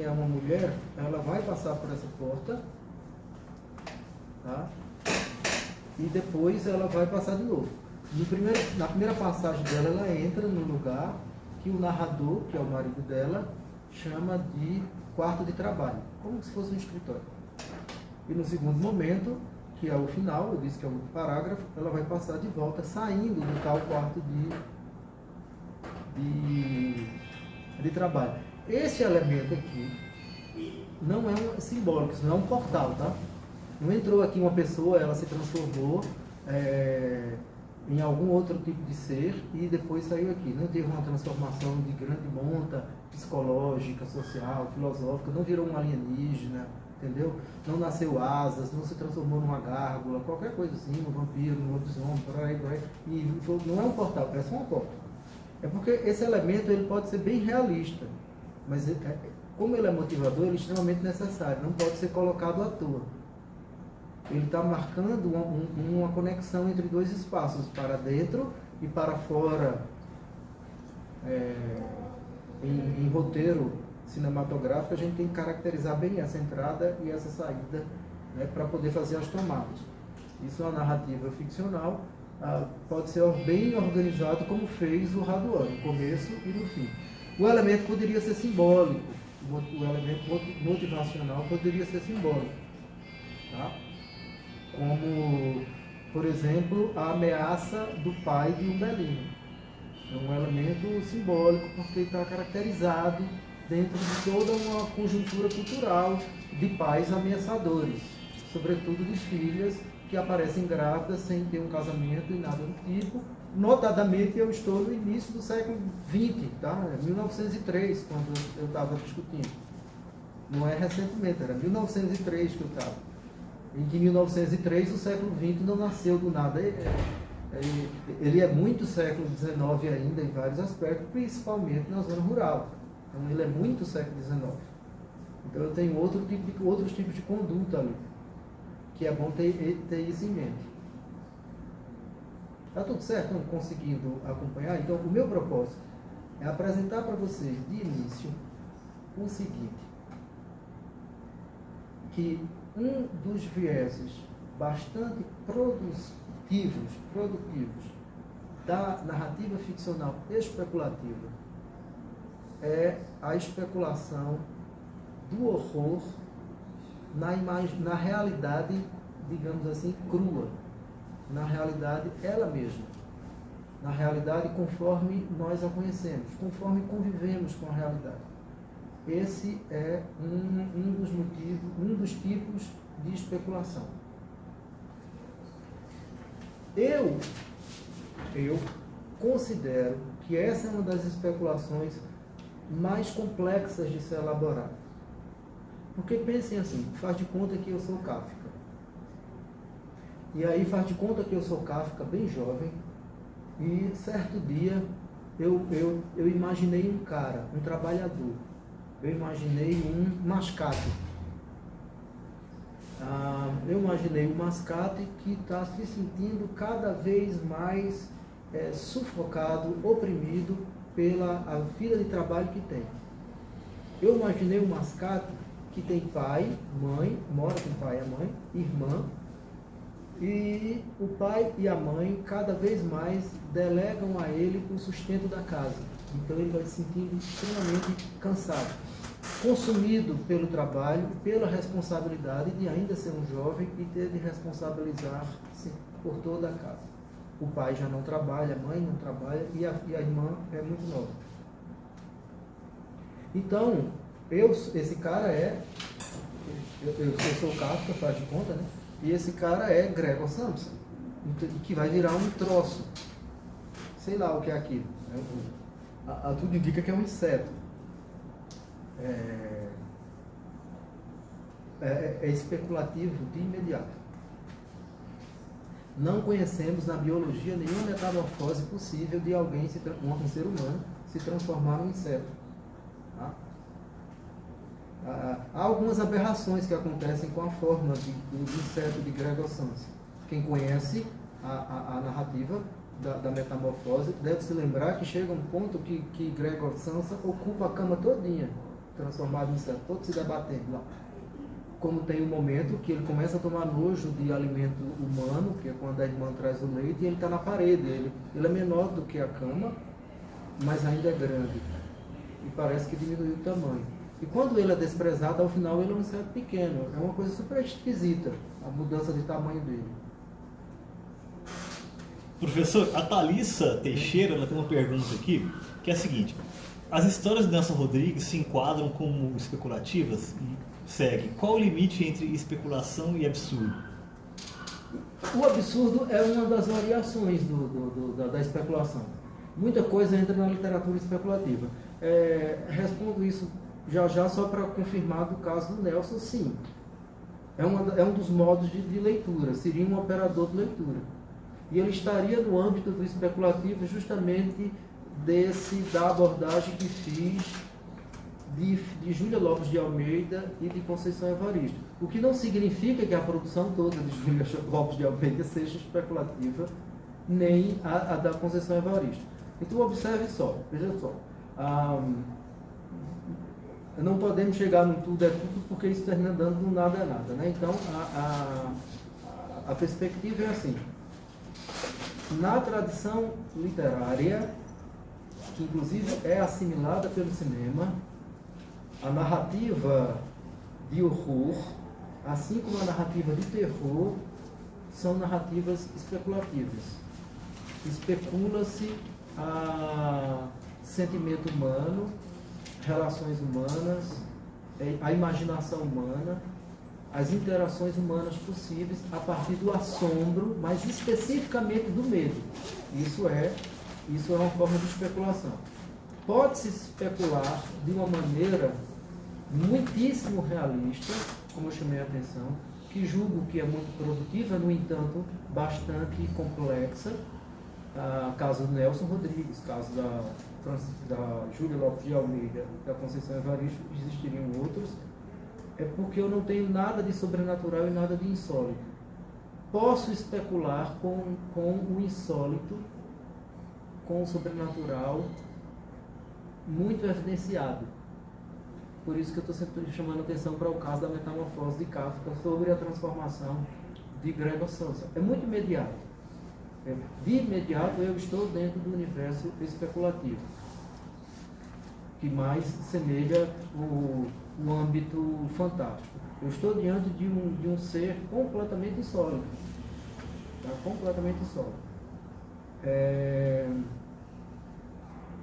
é uma mulher, ela vai passar por essa porta, tá? E depois ela vai passar de novo. Na primeira passagem dela, ela entra no lugar que o narrador, que é o marido dela, chama de quarto de trabalho, como se fosse um escritório. E no segundo momento, que é o final, eu disse que é o último parágrafo, ela vai passar de volta, saindo do tal quarto de trabalho. Esse elemento aqui não é simbólico, isso não é um portal, tá? Não entrou aqui uma pessoa, ela se transformou em algum outro tipo de ser e depois saiu aqui. Não teve uma transformação de grande monta psicológica, social, filosófica, não virou um alienígena, entendeu? Não nasceu asas, não se transformou numa gárgula, qualquer coisa assim, um vampiro, um lobisomem, por aí. E não é um portal, parece uma porta. É porque esse elemento ele pode ser bem realista, mas como ele é motivador, ele é extremamente necessário, não pode ser colocado à toa. Ele está marcando uma conexão entre 2 espaços, para dentro e para fora, em roteiro cinematográfico, a gente tem que caracterizar bem essa entrada e essa saída, né, para poder fazer as tomadas. Isso é uma narrativa ficcional, pode ser bem organizado como fez o Raduan, no começo e no fim. O elemento poderia ser simbólico, o elemento motivacional poderia ser simbólico, tá? Como, por exemplo, a ameaça do pai de Umbelino. É um elemento simbólico porque está caracterizado dentro de toda uma conjuntura cultural de pais ameaçadores, sobretudo de filhas que aparecem grávidas sem ter um casamento e nada do tipo. Notadamente, eu estou no início do século XX, tá? 1903, quando eu estava discutindo. Não é recentemente, era 1903 que eu estava. Em que 1903 o século XX não nasceu do nada. Ele é muito século XIX ainda em vários aspectos, principalmente na zona rural. Então ele é muito século XIX. Então eu tenho outros tipos de conduta ali, que é bom ter isso em mente. Está tudo certo? Estão conseguindo acompanhar? Então o meu propósito é apresentar para vocês de início o seguinte, que um dos vieses bastante produtivos da narrativa ficcional especulativa é a especulação do horror na realidade, digamos assim, crua, na realidade ela mesma, na realidade conforme nós a conhecemos, conforme convivemos com a realidade. Esse é um dos motivos, um dos tipos de especulação. Eu considero que essa é uma das especulações mais complexas de se elaborar. Porque pensem assim, faz de conta que eu sou Kafka. E aí faz de conta que eu sou Kafka bem jovem, e certo dia eu imaginei um cara, um trabalhador. Eu imaginei um mascate. Eu imaginei um mascate que está se sentindo cada vez mais sufocado, oprimido pela a vida de trabalho que tem. Eu imaginei um mascate que tem pai, mãe, mora com o pai e a mãe, irmã, e o pai e a mãe cada vez mais delegam a ele o sustento da casa. Então ele vai se sentindo extremamente cansado, consumido pelo trabalho, pela responsabilidade de ainda ser um jovem e ter de responsabilizar-se por toda a casa. O pai já não trabalha, a mãe não trabalha e a irmã é muito nova. Então, esse cara eu sou Kafka, faz de conta, né? E esse cara é Gregor Samsa, que vai virar um troço. Sei lá o que é aquilo. Tudo indica que é um inseto. É especulativo de imediato. Não conhecemos na biologia nenhuma metamorfose possível de alguém, um ser humano, se transformar num inseto. Tá? Há algumas aberrações que acontecem com a forma do inseto de Gregor Samsa. Quem conhece a narrativa da metamorfose deve se lembrar que chega um ponto que Gregor Samsa ocupa a cama todinha, transformado em inseto, todo se debatendo lá. Como tem um momento que ele começa a tomar nojo de alimento humano, que é quando a irmã traz o leite, e ele está na parede. Ele é menor do que a cama, mas ainda é grande. E parece que diminuiu o tamanho. E quando ele é desprezado, ao final ele é um inseto pequeno. É uma coisa super esquisita, a mudança de tamanho dele. Professor, a Thalissa Teixeira ela tem uma pergunta aqui, que é a seguinte: as histórias de Nelson Rodrigues se enquadram como especulativas? Segue. Qual o limite entre especulação e absurdo? O absurdo é uma das variações da especulação. Muita coisa entra na literatura especulativa. Respondo isso já só para confirmar do caso do Nelson, sim. É um dos modos de leitura, seria um operador de leitura. E ele estaria no âmbito do especulativo justamente da abordagem que fiz de Júlia Lopes de Almeida e de Conceição Evaristo. O que não significa que a produção toda de Júlia Lopes de Almeida seja especulativa, nem a da Conceição Evaristo. Então observe só, veja só. Não podemos chegar no tudo é tudo porque isso termina dando no nada é nada. Né? Então a perspectiva é assim. Na tradição literária, que inclusive é assimilada pelo cinema, a narrativa de horror, assim como a narrativa de terror, são narrativas especulativas. Especula-se a sentimento humano, relações humanas, a imaginação humana, as interações humanas possíveis a partir do assombro, mas especificamente do medo. Isso é uma forma de especulação. Pode-se especular de uma maneira muitíssimo realista, como eu chamei a atenção, que julgo que é muito produtiva, no entanto, bastante complexa. Caso do Nelson Rodrigues, caso da Júlia Lopes de Almeida, da Conceição Evaristo, existiriam outros. É porque eu não tenho nada de sobrenatural e nada de insólito. Posso especular com o insólito, com o sobrenatural, muito evidenciado. Por isso que eu estou sempre chamando a atenção para o caso da metamorfose de Kafka sobre a transformação de Gregor Samsa. É muito imediato. De imediato eu estou dentro do universo especulativo, que mais semelha no âmbito fantástico. Eu estou diante de um ser completamente insólito. Tá? Completamente insólito.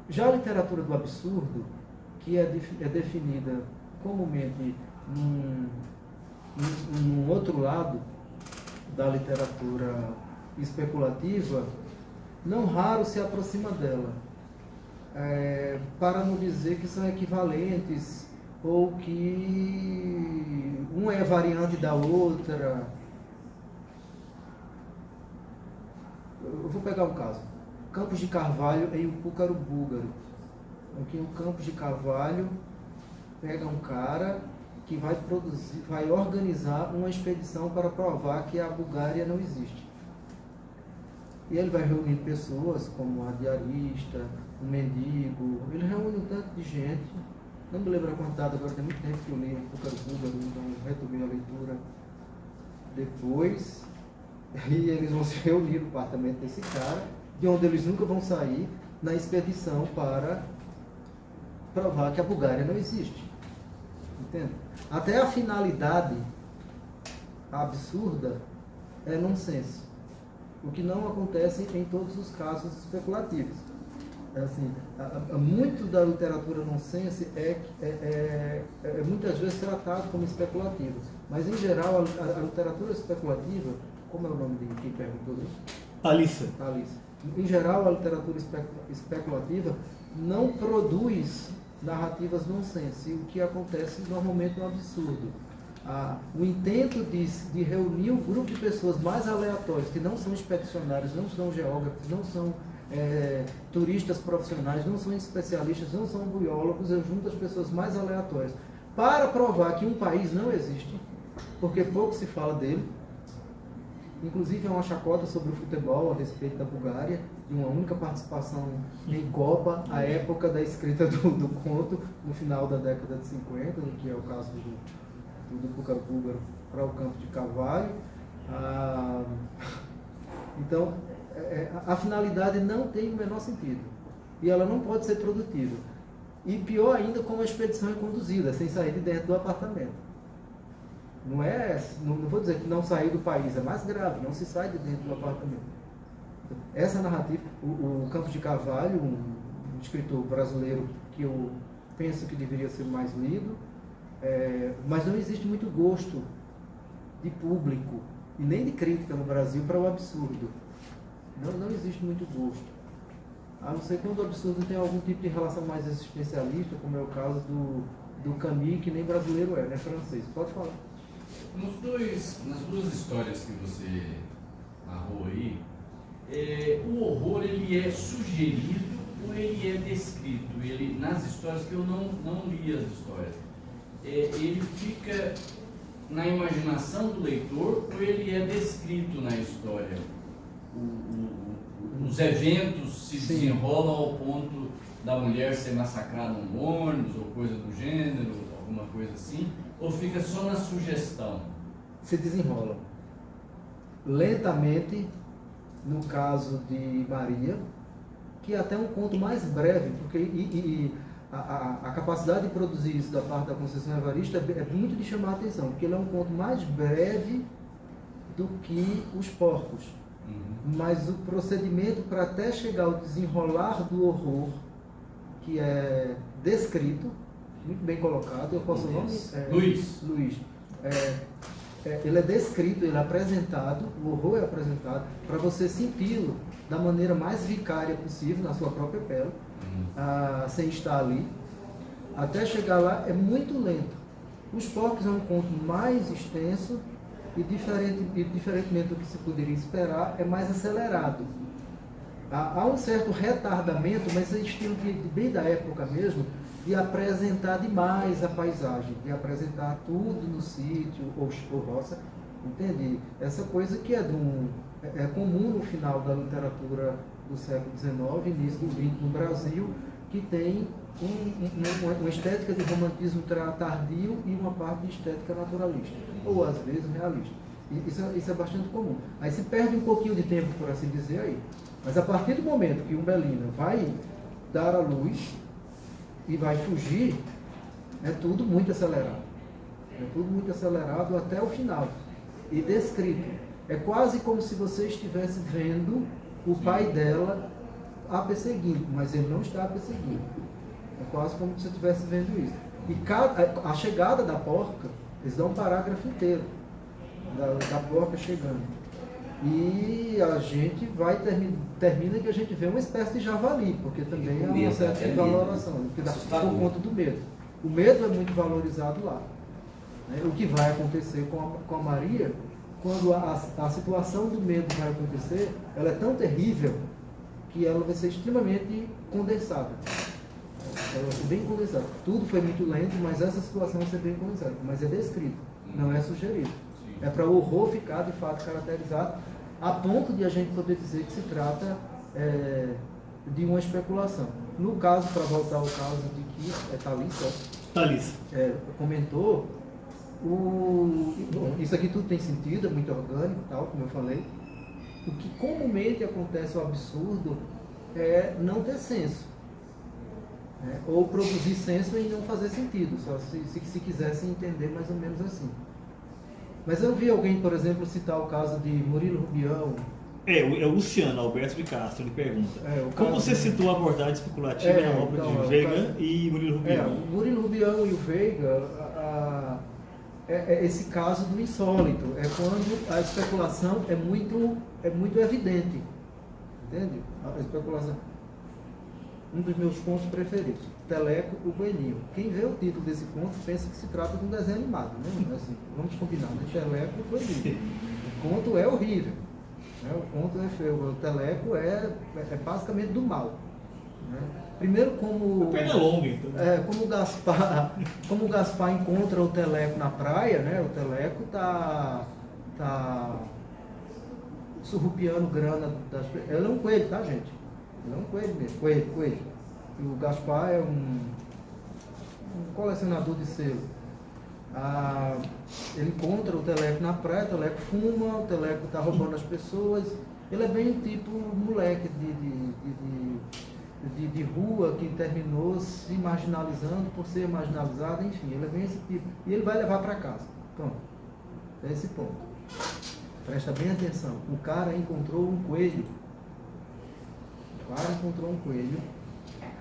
Já a literatura do absurdo, que é definida comumente num outro lado da literatura especulativa, não raro se aproxima dela, para não dizer que são equivalentes ou que uma é variante da outra. Eu vou pegar um caso. Campos de Carvalho em Púcaro Búlgaro. Aqui o Campos de Carvalho pega um cara que vai organizar uma expedição para provar que a Bulgária não existe. E ele vai reunir pessoas como a diarista, um mendigo, ele reúne um tanto de gente, não me lembro a quantidade, agora tem muito tempo que eu li o Púcaro Búlgaro, então retomei a leitura depois, e eles vão se reunir no apartamento desse cara, de onde eles nunca vão sair, na expedição para provar que a Bulgária não existe. Entende? Até a finalidade absurda é nonsense. O que não acontece em todos os casos especulativos. Assim, muito da literatura nonsense é muitas vezes tratado como especulativo. Mas, em geral, a literatura especulativa, como é o nome de quem perguntou isso? Alissa. Em geral, a literatura especulativa não produz narrativas nonsense, o que acontece normalmente no absurdo. O intento de reunir um grupo de pessoas mais aleatórias, que não são expedicionários, não são geógrafos, não são turistas profissionais, não são especialistas, não são biólogos, eu junto as pessoas mais aleatórias, para provar que um país não existe, porque pouco se fala dele. Inclusive, é uma chacota sobre o futebol a respeito da Bulgária, de uma única participação em Copa, à época da escrita do conto, no final da década de 50, que é o caso do Púcaro Búlgaro para o Campo de Carvalho. Então, a finalidade não tem o menor sentido. E ela não pode ser produtiva. E pior ainda, como a expedição é conduzida, sem sair de dentro do apartamento. Não vou dizer que não sair do país, é mais grave, não se sai de dentro do apartamento. Essa narrativa, o Campos de Carvalho, um escritor brasileiro que eu penso que deveria ser mais lido, mas não existe muito gosto de público e nem de crítica no Brasil para o absurdo. Não existe muito gosto. A não ser quando o absurdo tem algum tipo de relação mais existencialista, como é o caso do Camus, que nem brasileiro é francês. Pode falar. Nas duas histórias que você narrou aí, o horror ele é sugerido ou ele é descrito? Nas histórias que eu não li as histórias, ele fica na imaginação do leitor ou ele é descrito na história? Os eventos se desenrolam ao ponto da mulher ser massacrada num ônibus ou coisa do gênero, alguma coisa assim? Ou fica só na sugestão? Se desenrola lentamente, no caso de Maria, que é até um conto mais breve, porque a capacidade de produzir isso da parte da Conceição Evaristo é muito de chamar a atenção, porque ele é um conto mais breve do que Os Porcos. Mas o procedimento para até chegar ao desenrolar do horror, que é descrito, muito bem colocado, eu posso nome? Luiz. Ele é descrito, ele é apresentado, o horror é apresentado, para você senti-lo da maneira mais vicária possível, na sua própria pele, sem estar ali. Até chegar lá é muito lento. Os Porcos é um conto mais extenso e, diferentemente do que se poderia esperar, é mais acelerado. Há um certo retardamento, mas é estilo bem da época mesmo, de apresentar demais a paisagem, de apresentar tudo no sítio ou roça, entende? Essa coisa que é comum no final da literatura do século XIX, início do XX no Brasil, que tem uma estética de romantismo tardio e uma parte de estética naturalista, ou às vezes realista. Isso é bastante comum. Aí se perde um pouquinho de tempo, por assim dizer, aí. Mas a partir do momento que Umbelina vai dar à luz e vai fugir, É tudo muito acelerado. É tudo muito acelerado até o final. E descrito. É quase como se você estivesse vendo o pai dela a perseguindo, mas ele não está a perseguindo. É quase como se você estivesse vendo isso. E a chegada da porca, eles dão um parágrafo inteiro da porca chegando. E a gente vai termina que a gente vê uma espécie de javali, porque também é uma certa valoração, por conta do medo. O medo é muito valorizado lá. Né? O que vai acontecer com a Maria, quando a situação do medo vai acontecer, ela é tão terrível que ela vai ser extremamente condensada. Ela vai ser bem condensada. Tudo foi muito lento, mas essa situação vai ser bem condensada. Mas é descrito, não é sugerido. É para o horror ficar de fato caracterizado, a ponto de a gente poder dizer que se trata de uma especulação. No caso, para voltar ao caso de que Thalissa comentou, bom, isso aqui tudo tem sentido, é muito orgânico, tal, como eu falei. O que comumente acontece, o absurdo, é não ter senso. Né? Ou produzir senso e não fazer sentido, só se quisesse entender mais ou menos assim. Mas eu vi alguém, por exemplo, citar o caso de Murilo Rubião. O Luciano Alberto de Castro, ele pergunta. Como você citou a abordagem especulativa na obra de Veiga e Murilo Rubião? O Murilo Rubião e o Veiga, esse caso do insólito. É quando a especulação é muito evidente. Entende? A especulação. Um dos meus contos preferidos, Teleco, o Coelhinho. Quem vê o título desse conto pensa que se trata de um desenho animado, né? Assim, vamos combinar, né? Teleco, o Coelhinho. O conto é horrível, né? O conto é feio. O Teleco é basicamente do mal, né? Primeiro como... Perna longa, então. Como o Gaspar encontra o Teleco na praia, né? O Teleco tá surrupiando grana das... Ele é um coelho, tá, gente? Ele é um coelho mesmo, coelho. E o Gaspar é um colecionador de selo. Ele encontra o Teleco na praia, o Teleco fuma, o Teleco está roubando as pessoas. Ele é bem um tipo moleque de rua que terminou se marginalizando por ser marginalizado, enfim, ele é bem esse tipo. E ele vai levar para casa. Pronto. É esse ponto. Presta bem atenção. O cara encontrou um coelho.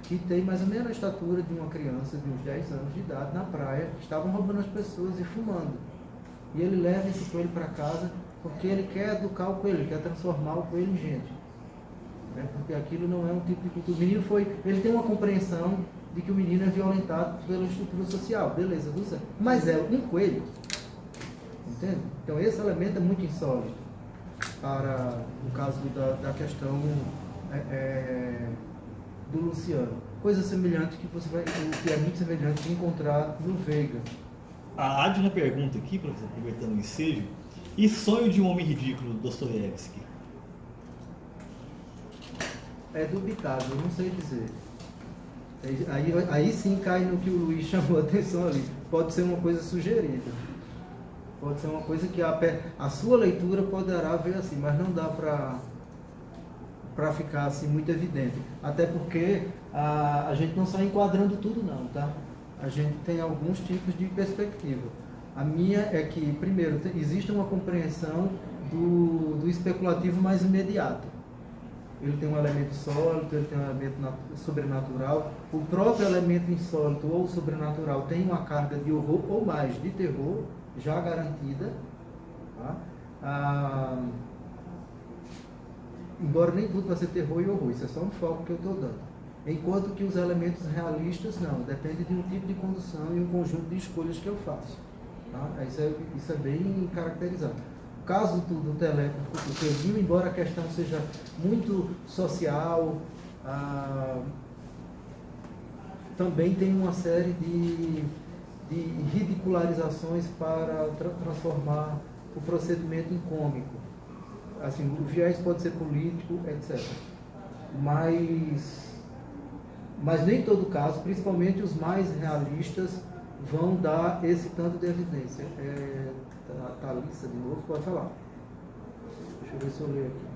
Que tem mais ou menos a estatura de uma criança de uns 10 anos de idade na praia, que estavam roubando as pessoas e fumando. E ele leva esse coelho para casa porque ele quer educar o coelho, ele quer transformar o coelho em gente. Né? Porque aquilo não é um tipo de cultura. O menino ele tem uma compreensão de que o menino é violentado pela estrutura social, beleza, do certo. Mas é um coelho. Entende? Então esse elemento é muito insólito para o caso da questão do Luciano. Coisa semelhante que é muito semelhante de encontrar no Veiga. A Adna pergunta aqui, professor, aproveitando o ensejo, e Sonho de um Homem Ridículo, Dostoiévski? É dubitável, eu não sei dizer. Aí sim cai no que o Luiz chamou a atenção ali. Pode ser uma coisa sugerida. Pode ser uma coisa que a sua leitura poderá ver assim, mas não dá para ficar assim muito evidente. Até porque a gente não sai enquadrando tudo não, tá? A gente tem alguns tipos de perspectiva. A minha é que, primeiro, existe uma compreensão do especulativo mais imediato. Ele tem um elemento sólido, ele tem um elemento sobrenatural. O próprio elemento insólito ou sobrenatural tem uma carga de horror ou mais de terror já garantida. Tá? Embora nem tudo vai ser terror e horror, isso é só um foco que eu estou dando. Enquanto que os elementos realistas não, depende de um tipo de condução e um conjunto de escolhas que eu faço. Tá? Isso é bem caracterizado. O caso do Teleco, do Coelhinho, embora a questão seja muito social, também tem uma série de ridicularizações para transformar o procedimento em cômico. Assim, o viés pode ser político, etc. Mas nem em todo caso, principalmente os mais realistas, vão dar esse tanto de evidência. Thalissa, de novo, pode falar. Deixa eu ver se eu leio aqui.